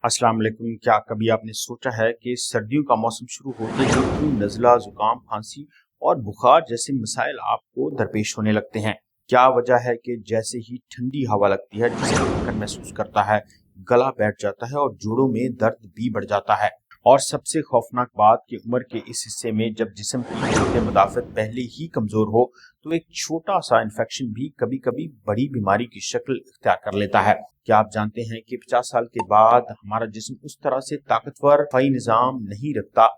अस्सलाम वालेकुम। क्या कभी आपने सोचा है कि सर्दियों का मौसम शुरू होते ही क्यों नज़ला, जुकाम, खांसी और बुखार जैसे मसाइल आपको दरपेश होने लगते हैं? क्या वजह है कि जैसे ही ठंडी हवा लगती है जिसम थकन महसूस करता है, गला बैठ जाता है और जोड़ों में दर्द भी बढ़ जाता है। और सबसे खौफनाक बात कि उम्र के इस हिस्से में जब जिस्म की क़ुव्वत मुदाफ़त पहले ही कमज़ोर हो तो एक छोटा सा इन्फेक्शन भी कभी कभी बड़ी बीमारी की शक्ल इख्तियार कर लेता है। क्या आप जानते हैं कि 50 साल के बाद हमारा जिस्म उस तरह से ताकतवर दफाई निज़ाम नहीं रखता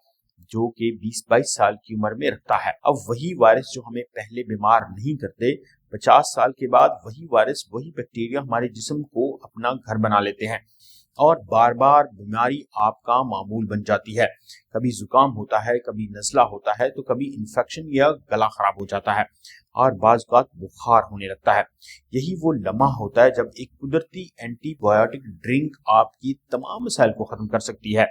जो कि 20-22 साल की उम्र में रखता है। अब वही वायरस जो हमें पहले बीमार नहीं करते, 50 साल के बाद वही वायरस, वही बैक्टीरिया हमारे जिस्म को अपना घर बना लेते हैं और बार बार बीमारी आपका मामूल बन जाती है। कभी जुकाम होता है, कभी नज़ला होता है, तो कभी इन्फेक्शन या गला खराब हो जाता है और बाज़ औक़ात बुखार होने लगता है। यही वो लम्हा होता है जब एक कुदरती एंटीबायोटिक ड्रिंक आपकी तमाम मसाइल को ख़त्म कर सकती है।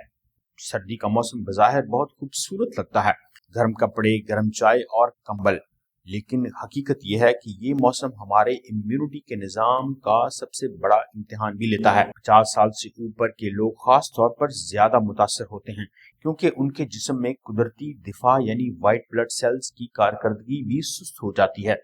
सर्दी का मौसम बज़ाहिर बहुत खूबसूरत लगता है, गर्म कपड़े, गर्म चाय और कंबल, लेकिन हकीकत यह है कि ये मौसम हमारे इम्यूनिटी के निज़ाम का सबसे बड़ा इम्तिहान भी लेता है। 50 साल से ऊपर के लोग खास तौर पर ज्यादा मुतासर होते हैं क्योंकि उनके जिस्म में कुदरती दिफा यानी वाइट ब्लड सेल्स की कारकर्दगी भी सुस्त हो जाती है।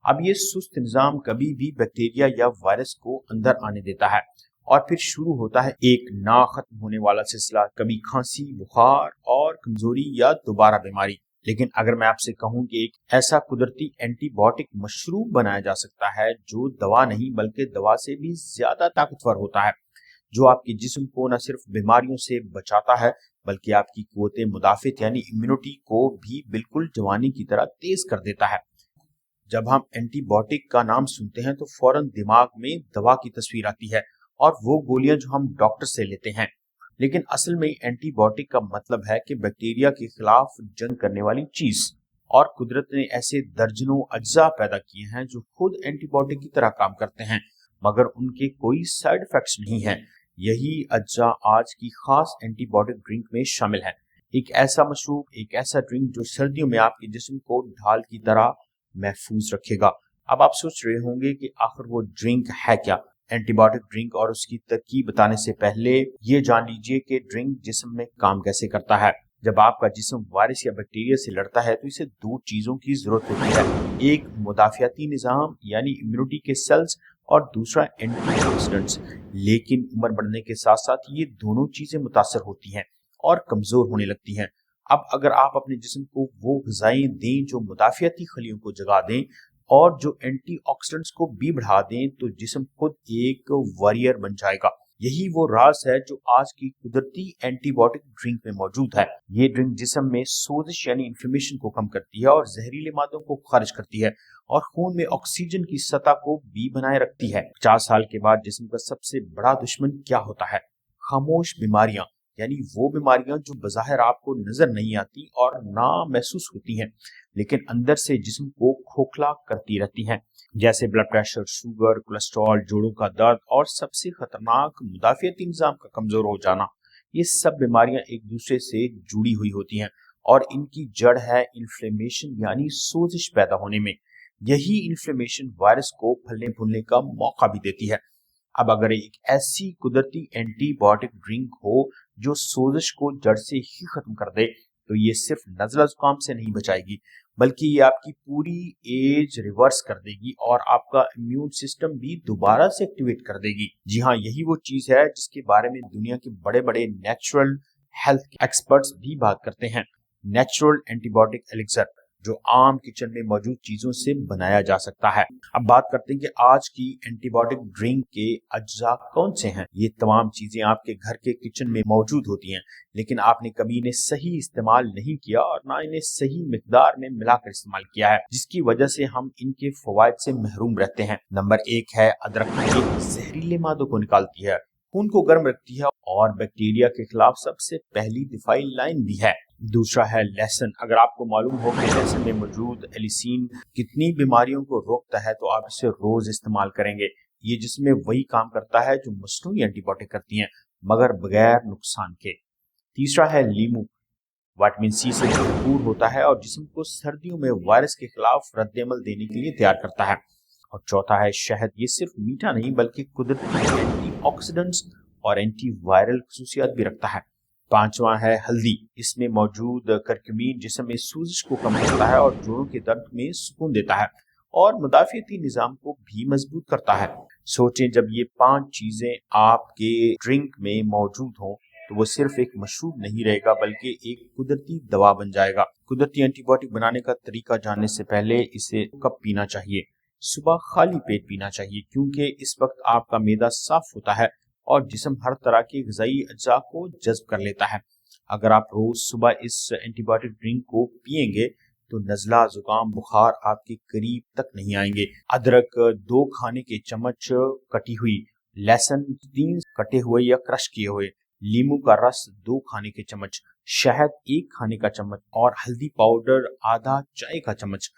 अब ये सुस्त निज़ाम कभी भी बैक्टीरिया या वायरस को अंदर आने देता है और फिर शुरू होता है एक ना खत्म होने वाला सिलसिला, कभी खांसी, बुखार और कमजोरी या दोबारा बीमारी। लेकिन अगर मैं आपसे कहूं कि एक ऐसा कुदरती एंटीबायोटिक मशरूब बनाया जा सकता है जो दवा नहीं बल्कि दवा से भी ज्यादा ताकतवर होता है, जो आपके जिस्म को न सिर्फ बीमारियों से बचाता है बल्कि आपकी क़ुव्वत मुदाफ़त यानी इम्यूनिटी को भी बिल्कुल जवानी की तरह तेज कर देता है। जब हम एंटीबायोटिक का नाम सुनते हैं तो फौरन दिमाग में दवा की तस्वीर आती है और वो गोलियां जो हम डॉक्टर से लेते हैं, लेकिन असल में एंटीबायोटिक का मतलब है कि बैक्टीरिया के खिलाफ जंग करने वाली चीज। और कुदरत ने ऐसे दर्जनों अज्जा पैदा किए हैं जो खुद एंटीबायोटिक की तरह काम करते हैं मगर उनके कोई साइड इफेक्ट्स नहीं है। यही अज्जा आज की खास एंटीबायोटिक ड्रिंक में शामिल है। एक ऐसा मशरूब, एक ऐसा ड्रिंक जो सर्दियों में आपके जिस्म को ढाल की तरह महफूज रखेगा। अब आप सोच रहे होंगे कि आखिर वो ड्रिंक है क्या? एंटीबायोटिक ड्रिंक और उसकी तरकीब बताने से पहले ये जान लीजिए कि ड्रिंक जिस्म में काम कैसे करता है। जब आपका जिस्म वायरस या बैक्टीरिया से लड़ता है तो इसे दो चीजों की जरूरत होती है, एक मुदाफियाती निजाम यानी इम्यूनिटी के सेल्स और दूसरा एंटीऑक्सीडेंट्स। लेकिन उम्र बढ़ने के साथ साथ ये दोनों चीजें मुतासर होती हैं और कमजोर होने लगती हैं। अब अगर आप अपने जिस्म को वो ग़िज़ाएं दें जो मुदाफियाती खलियों को जगा दें और जो एंटीऑक्सीडेंट्स को भी बढ़ा दें तो जिस्म खुद एक वॉरियर बन जाएगा। यही वो राज है जो आज की कुदरती एंटीबायोटिक ड्रिंक में मौजूद है। ये ड्रिंक जिस्म में सोजिश यानी इन्फ्लेमेशन को कम करती है और जहरीले मादों को खारिज करती है और खून में ऑक्सीजन की सतह को भी बनाए रखती है। 50 साल के बाद जिस्म का सबसे बड़ा दुश्मन क्या होता है? खामोश बीमारियां, यानी वो बीमारियां जो बज़ाहिर आपको नजर नहीं आती और ना महसूस होती हैं लेकिन अंदर से जिस्म को खोखला करती रहती हैं, जैसे ब्लड प्रेशर, शुगर, कोलेस्ट्रॉल, जोड़ों का दर्द और सबसे खतरनाक मुदाफियाती निज़ाम का कमजोर हो जाना। ये सब बीमारियां एक दूसरे से जुड़ी हुई होती हैं और इनकी जड़ है इन्फ्लेमेशन यानी सोजिश पैदा होने में। यही इन्फ्लेमेशन वायरस को फलने फूलने का मौका भी देती है। अब अगर एक ऐसी कुदरती एंटीबायोटिक ड्रिंक हो जो सोजिश को जड़ से ही खत्म कर दे तो ये सिर्फ नज़ला जुकाम से नहीं बचाएगी बल्कि ये आपकी पूरी एज रिवर्स कर देगी और आपका इम्यून सिस्टम भी दोबारा से एक्टिवेट कर देगी। जी हाँ, यही वो चीज है जिसके बारे में दुनिया के बड़े बड़े नेचुरल हेल्थ एक्सपर्ट्स भी बात करते हैं, नेचुरल एंटीबायोटिक एलिक्सर, जो आम किचन में मौजूद चीजों से बनाया जा सकता है। अब बात करते हैं कि आज की एंटीबायोटिक ड्रिंक के अज्जा कौन से हैं। ये तमाम चीजें आपके घर के किचन में मौजूद होती हैं लेकिन आपने कभी इन्हें सही इस्तेमाल नहीं किया और ना इन्हें सही मिकदार में मिलाकर इस्तेमाल किया है, जिसकी वजह से हम इनके फवायद से महरूम रहते हैं। नंबर 1 है अदरक। ये जहरीले मादों को निकालती है, खून को गर्म रखती है और बैक्टीरिया के खिलाफ सबसे पहली दिफाई लाइन भी है। दूसरा है लहसुन। अगर आपको मालूम हो कि लहसुन में मौजूद एलिसीन कितनी बीमारियों को रोकता है तो आप इसे रोज इस्तेमाल करेंगे। ये जिसमें वही काम करता है जो मसनूई एंटीबायोटिक करती हैं मगर बगैर नुकसान के। तीसरा है लीमू। विटामिन सी से भरपूर होता है और जिस्म को सर्दियों में वायरस के खिलाफ रद्द-ए-अमल देने के लिए तैयार करता है। और चौथा है शहद। ये सिर्फ मीठा नहीं बल्कि कुदरती एंटीऑक्सीडेंट्स और एंटी वायरल खसूसियात भी रखता है। पांचवा है हल्दी। इसमें मौजूद करक्यूमिन जिस्म में सूजश को कम करता है और जोड़ों के दर्द में सुकून देता है और मुदाफियती निजाम को भी मजबूत करता है। सोचें, जब ये 5 चीजें आपके ड्रिंक में मौजूद हों तो वो सिर्फ एक मशरूब नहीं रहेगा बल्कि एक कुदरती दवा बन जाएगा। कुदरती एंटीबायोटिक बनाने का तरीका जानने से पहले इसे कब पीना चाहिए? सुबह खाली पेट पीना चाहिए, क्योंकि इस वक्त आपका मैदा साफ होता है और जिस्म हर तरह के ग़िज़ाई अज्जा को जज्ब कर लेता है। अगर आप रोज सुबह इस एंटीबायोटिक ड्रिंक को पिएंगे तो नज़ला, जुकाम, बुखार आपके करीब तक नहीं आएंगे। अदरक 2 खाने के चम्मच कटी हुई, लहसुन 3 कटे हुए या क्रश किए हुए, लीमू का रस 2 खाने के चम्मच, शहद 1 खाने का चम्मच और हल्दी पाउडर आधा चाय का चम्मच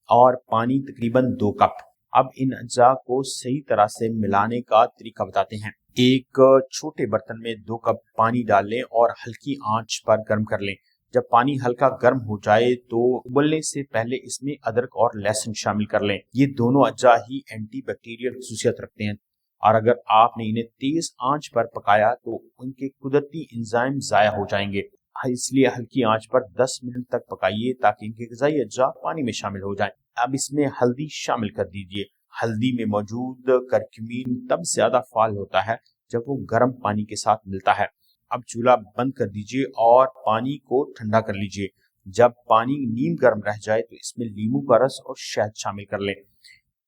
और पानी तकरीबन 2 कप। अब इन अज्जा को सही तरह से मिलाने का तरीका बताते हैं। एक छोटे बर्तन में 2 कप पानी डाल लें और हल्की आंच पर गर्म कर लें। जब पानी हल्का गर्म हो जाए तो उबलने से पहले इसमें अदरक और लहसुन शामिल कर लें। ये दोनों अज्जा ही एंटी बैक्टीरियल खसूसियत रखते हैं और अगर आपने इन्हें तेज आंच पर पकाया तो उनके कुदरती एंजाइम जाया हो जाएंगे। इसलिए हल्की आंच पर 10 मिनट तक पकाइए ताकि इनके ग़िज़ाई अज्जा पानी में शामिल हो जाएं। अब इसमें हल्दी शामिल कर दीजिए। हल्दी में मौजूद करक्यूमिन तब ज्यादा फाल होता है जब वो गर्म पानी के साथ मिलता है। अब चूल्हा बंद कर दीजिए और पानी को ठंडा कर लीजिए। जब पानी नीम गर्म रह जाए तो इसमें लीमू का रस और शहद शामिल कर लें।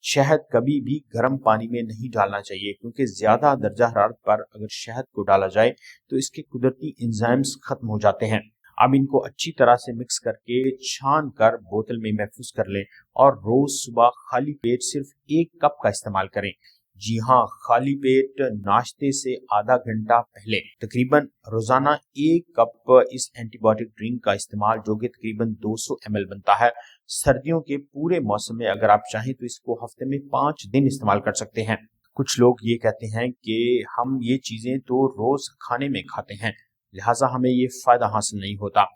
शहद कभी भी गर्म पानी में नहीं डालना चाहिए, क्योंकि ज्यादा दर्जा हरारत पर अगर शहद को डाला जाए तो इसके कुदरती एंजाइम्स खत्म हो जाते हैं। अब इनको अच्छी तरह से मिक्स करके छान कर बोतल में महफूज कर लें और रोज सुबह खाली पेट सिर्फ 1 कप का इस्तेमाल करें। जी हाँ, खाली पेट नाश्ते से आधा घंटा पहले तकरीबन रोजाना 1 कप इस एंटीबायोटिक ड्रिंक का इस्तेमाल, जो कि तकरीबन 200 ml बनता है। सर्दियों के पूरे मौसम में अगर आप चाहें तो इसको हफ्ते में 5 दिन इस्तेमाल कर सकते हैं। कुछ लोग ये कहते हैं कि हम ये चीजें तो रोज खाने में खाते हैं, लिहाजा हमें ये फायदा हासिल नहीं होता।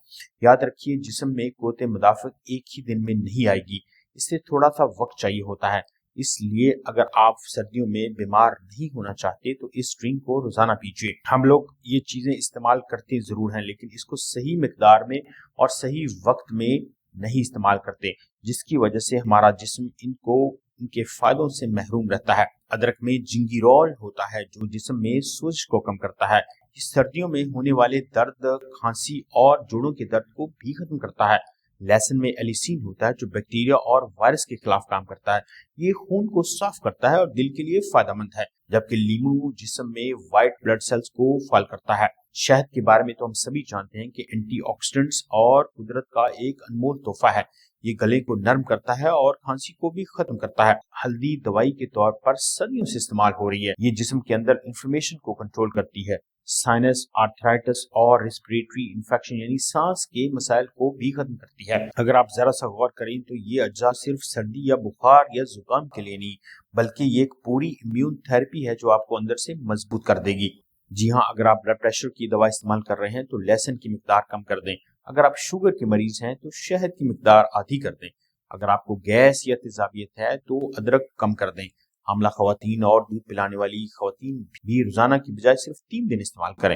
याद रखिए, जिस्म में क़ुव्वत मुदाफ़अत एक ही दिन में नहीं आएगी, इससे थोड़ा सा वक्त चाहिए होता है। इसलिए अगर आप सर्दियों में बीमार नहीं होना चाहते तो इस ड्रिंक को रोजाना पीजिए। हम लोग ये चीजें इस्तेमाल करते जरूर हैं, लेकिन इसको सही मिकदार में और सही वक्त में नहीं इस्तेमाल करते, जिसकी वजह से हमारा जिस्म इनके फायदों से महरूम रहता है। अदरक में जिंगीरोल होता है जो जिस्म में सोजिश को कम करता है। इस सर्दियों में होने वाले दर्द, खांसी और जोड़ों के दर्द को भी खत्म करता है। लहसुन में एलिसीन होता है जो बैक्टीरिया और वायरस के खिलाफ काम करता है। ये खून को साफ करता है और दिल के लिए फायदेमंद है, जबकि लीमू जिस्म में व्हाइट ब्लड सेल्स को फाल करता है। शहद के बारे में तो हम सभी जानते हैं कि एंटीऑक्सीडेंट्स और कुदरत का एक अनमोल तोहफा है। ये गले को नरम करता है और खांसी को भी खत्म करता है। हल्दी दवाई के तौर पर सदियों से इस्तेमाल हो रही है। ये जिस्म के अंदर इन्फ्लेमेशन को कंट्रोल करती है। साइनस, आर्थराइटिस और रेस्पिरेटरी इंफेक्शन यानी सांस के मसाइल को भी खत्म करती है। अगर आप जरा सा गौर करें तो ये अज्जा सिर्फ सर्दी या बुखार या जुकाम के लिए नहीं, बल्कि ये एक पूरी इम्यून थेरेपी है जो आपको अंदर से मजबूत कर देगी। जी हाँ, अगर आप ब्लड प्रेशर की दवा इस्तेमाल कर रहे हैं तो लहसुन की मिकदार कम कर दें। अगर आप शुगर के मरीज हैं तो शहद की मिकदार आधी कर दें। अगर आपको गैस या तेजाबियत है तो अदरक कम कर दें। हामला खवातीन और दूध पिलाने वाली खवातीन भी रोजाना की बजाय सिर्फ 3 दिन इस्तेमाल करें।